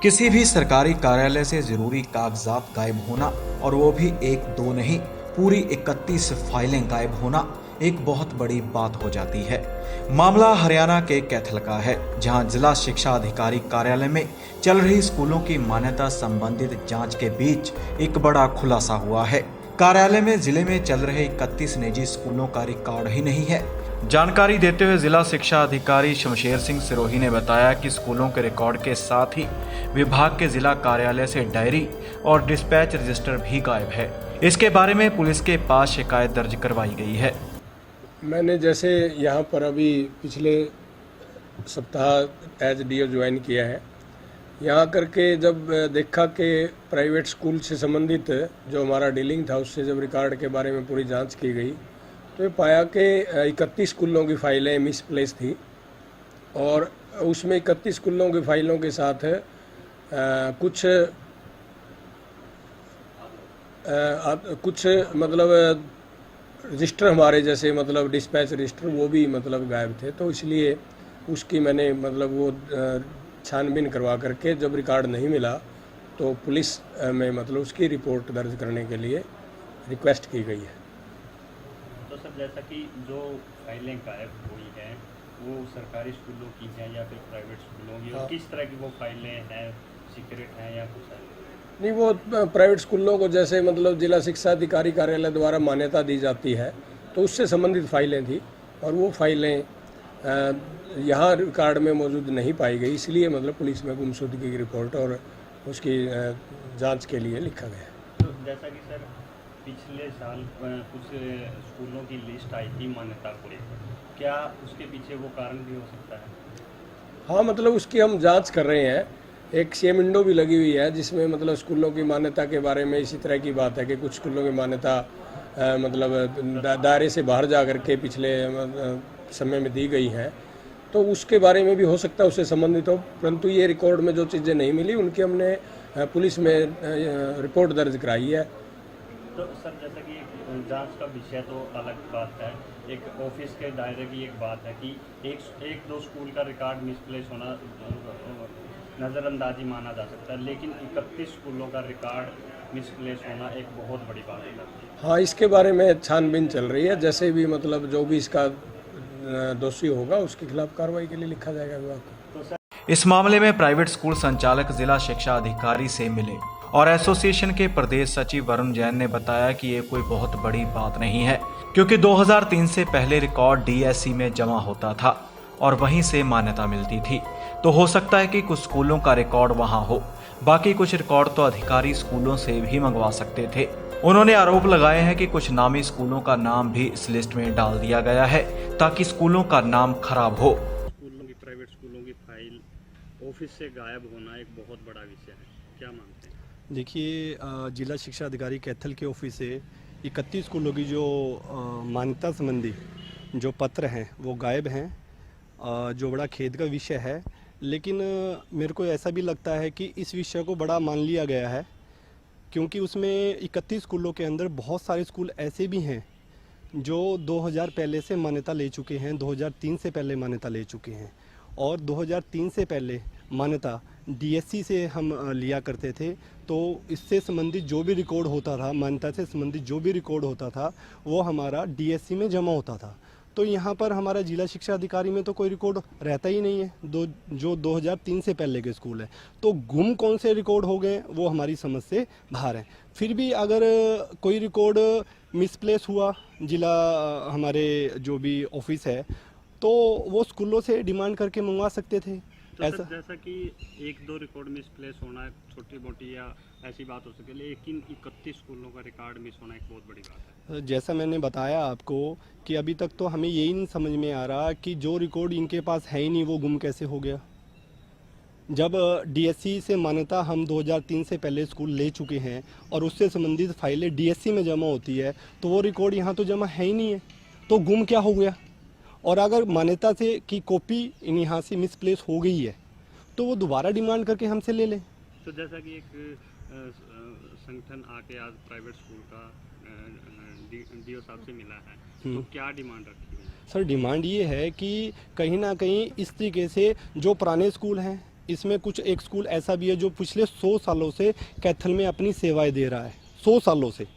किसी भी सरकारी कार्यालय से जरूरी कागजात गायब होना और वो भी एक दो नहीं, पूरी 31 फाइलें गायब होना एक बहुत बड़ी बात हो जाती है। मामला हरियाणा के कैथल का है, जहां जिला शिक्षा अधिकारी कार्यालय में चल रही स्कूलों की मान्यता संबंधित जांच के बीच एक बड़ा खुलासा हुआ है। कार्यालय में जिले में चल रहे 31 निजी स्कूलों का रिकॉर्ड ही नहीं है। जानकारी देते हुए जिला शिक्षा अधिकारी शमशेर सिंह सिरोही ने बताया कि स्कूलों के रिकॉर्ड के साथ ही विभाग के जिला कार्यालय से डायरी और डिस्पैच रजिस्टर भी गायब है। इसके बारे में पुलिस के पास शिकायत दर्ज करवाई गई है। मैंने जैसे यहाँ पर अभी पिछले सप्ताह एज डीओ ज्वाइन किया है, यहाँ करके जब देखा कि प्राइवेट स्कूल से संबंधित जो हमारा डीलिंग था उससे जब रिकॉर्ड के बारे में पूरी जांच की गई तो ये पाया कि 31 स्कूलों की फाइलें मिसप्लेस थी और उसमें 31 स्कूलों की फाइलों के साथ कुछ मतलब रजिस्टर हमारे जैसे मतलब डिस्पैच रजिस्टर वो भी मतलब गायब थे। तो इसलिए उसकी मैंने मतलब वो छानबीन करवा करके जब रिकॉर्ड नहीं मिला तो पुलिस में मतलब उसकी रिपोर्ट दर्ज करने के लिए रिक्वेस्ट की गई है। तो सर, जैसा कि जो फाइलें गायब हुई हैं वो सरकारी स्कूलों की हैं या फिर प्राइवेट स्कूलों की, और किस तरह की वो फाइलें हैं, सीक्रेट हैं या कुछ है? नहीं, वो प्राइवेट स्कूलों को जैसे मतलब जिला शिक्षा अधिकारी कार्यालय द्वारा मान्यता दी जाती है तो उससे संबंधित फाइलें थी और वो फाइलें यहाँ रिकॉर्ड में मौजूद नहीं पाई गई, इसलिए मतलब पुलिस में गुमशुदगी की रिपोर्ट और उसकी जांच के लिए लिखा गया। तो जैसा कि सर पिछले साल कुछ स्कूलों की लिस्ट आई थी मान्यता को लेकर, क्या उसके पीछे वो कारण भी हो सकता है? हाँ, मतलब उसकी हम जांच कर रहे हैं। एक सेम विंडो भी लगी हुई है जिसमें मतलब स्कूलों की मान्यता के बारे में इसी तरह की बात है कि कुछ स्कूलों की मान्यता मतलब दायरे से बाहर जा कर के पिछले समय में दी गई हैं, तो उसके बारे में भी हो सकता है उससे संबंधित हो, परंतु ये रिकॉर्ड में जो चीज़ें नहीं मिली उनकी हमने पुलिस में रिपोर्ट दर्ज कराई है। तो सर, जैसा कि जांच का विषय तो अलग बात है, एक ऑफिस के दायरे की एक बात है कि एक दो स्कूल का रिकॉर्ड मिसप्लेस होना नज़रअंदाजी माना जा सकता है, लेकिन 31 स्कूलों का रिकॉर्ड मिसप्लेस होना एक बहुत बड़ी बात है। हाँ, इसके बारे में छानबीन चल रही है, जैसे भी मतलब जो भी इसका दोषी होगा उसके खिलाफ कार्रवाई के लिए लिखा जाएगा विभाग को। इस मामले में प्राइवेट स्कूल संचालक जिला शिक्षा अधिकारी से मिले और एसोसिएशन के प्रदेश सचिव वरुण जैन ने बताया कि ये कोई बहुत बड़ी बात नहीं है, क्योंकि 2003 से पहले रिकॉर्ड डीएससी में जमा होता था और वहीं से मान्यता मिलती थी। तो हो सकता है कि कुछ स्कूलों का रिकॉर्ड वहां हो, बाकी कुछ रिकॉर्ड तो अधिकारी स्कूलों से भी मंगवा सकते थे। उन्होंने आरोप लगाए हैं कि कुछ नामी स्कूलों का नाम भी इस लिस्ट में डाल दिया गया है ताकि स्कूलों का नाम खराब हो। स्कूलों की, प्राइवेट स्कूलों की फाइल ऑफिस से गायब होना एक बहुत बड़ा विषय है, क्या मानते हैं? देखिए, जिला शिक्षा अधिकारी कैथल के ऑफिस से 31 स्कूलों की जो मान्यता संबंधी जो पत्र हैं वो गायब हैं, जो बड़ा खेद का विषय है। लेकिन मेरे को ऐसा भी लगता है कि इस विषय को बड़ा मान लिया गया है, क्योंकि उसमें 31 स्कूलों के अंदर बहुत सारे स्कूल ऐसे भी हैं जो 2000 पहले से मान्यता ले चुके हैं, 2003 से पहले मान्यता ले चुके हैं, और 2003 से पहले मान्यता डीएससी से हम लिया करते थे। तो इससे संबंधित जो भी रिकॉर्ड होता था, मान्यता से संबंधित जो भी रिकॉर्ड होता था वो हमारा डीएससी में जमा होता था। तो यहाँ पर हमारा जिला शिक्षा अधिकारी में तो कोई रिकॉर्ड रहता ही नहीं है, जो 2003 से पहले के स्कूल है। तो गुम कौन से रिकॉर्ड हो गए वो हमारी समझ से बाहर है। फिर भी अगर कोई रिकॉर्ड मिसप्लेस हुआ, जिला हमारे जो भी ऑफिस है, तो वो स्कूलों से डिमांड करके मंगवा सकते थे। तो ऐसा जैसा कि एक दो रिकॉर्ड मिसप्लेस होना छोटी मोटी या ऐसी बात हो सके, लेकिन 31 स्कूलों का रिकॉर्ड मिस होना एक बहुत बड़ी बात है। जैसा मैंने बताया आपको कि अभी तक तो हमें यही नहीं समझ में आ रहा कि जो रिकॉर्ड इनके पास है ही नहीं वो गुम कैसे हो गया। जब डीएससी से मान्यता हम 2003 से पहले स्कूल ले चुके हैं और उससे संबंधित फाइलें डीएससी में जमा होती है, तो वो रिकॉर्ड यहाँ तो जमा है ही नहीं है, तो गुम क्या हो गया? और अगर मान्यता से की कॉपी यहाँ से मिसप्लेस हो गई है तो वो दोबारा डिमांड करके हमसे ले लें। तो जैसा कि एक संगठन आके आज प्राइवेट स्कूल का डीओ साहब से मिला है, तो क्या डिमांड रखी है? सर, डिमांड ये है कि कहीं ना कहीं इस तरीके से जो पुराने स्कूल हैं इसमें कुछ एक स्कूल ऐसा भी है जो पिछले 100 सालों से कैथल में अपनी सेवाएं दे रहा है, 100 सालों से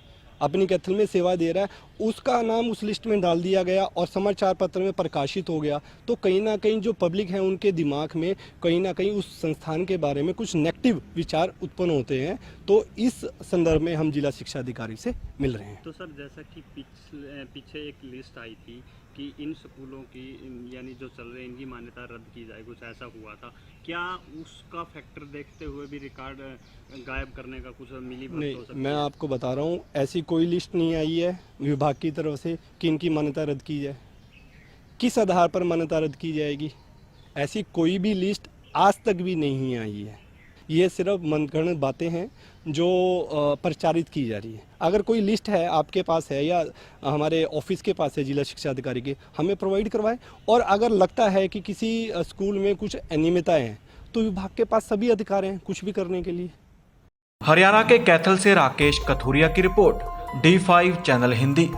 अपनी कैथल में सेवा दे रहा है, उसका नाम उस लिस्ट में डाल दिया गया और समाचार पत्र में प्रकाशित हो गया। तो कहीं ना कहीं जो पब्लिक है उनके दिमाग में कहीं ना कहीं उस संस्थान के बारे में कुछ नेगेटिव विचार उत्पन्न होते हैं। तो इस संदर्भ में हम जिला शिक्षा अधिकारी से मिल रहे हैं। तो सर जैसा कि पीछे एक लिस्ट आई थी कि इन स्कूलों की यानी जो चल रहे हैं इनकी मान्यता रद्द की जाए, कुछ ऐसा हुआ था क्या? उसका फैक्टर देखते हुए भी रिकॉर्ड गायब करने का कुछ मिली भगत हो नहीं, सकती मैं है? आपको बता रहा हूँ, ऐसी कोई लिस्ट नहीं आई है विभाग की तरफ से कि इनकी मान्यता रद्द की जाए। किस आधार पर मान्यता रद्द की जाएगी? ऐसी कोई भी लिस्ट आज तक भी नहीं आई है। ये सिर्फ मनगढ़ंत बातें हैं जो प्रचारित की जा रही है। अगर कोई लिस्ट है आपके पास है या हमारे ऑफिस के पास है जिला शिक्षा अधिकारी के, हमें प्रोवाइड करवाएं। और अगर लगता है कि किसी स्कूल में कुछ अनियमितताएं हैं तो विभाग के पास सभी अधिकार हैं कुछ भी करने के लिए। हरियाणा के कैथल से राकेश कथुरिया की रिपोर्ट, D5 चैनल हिंदी।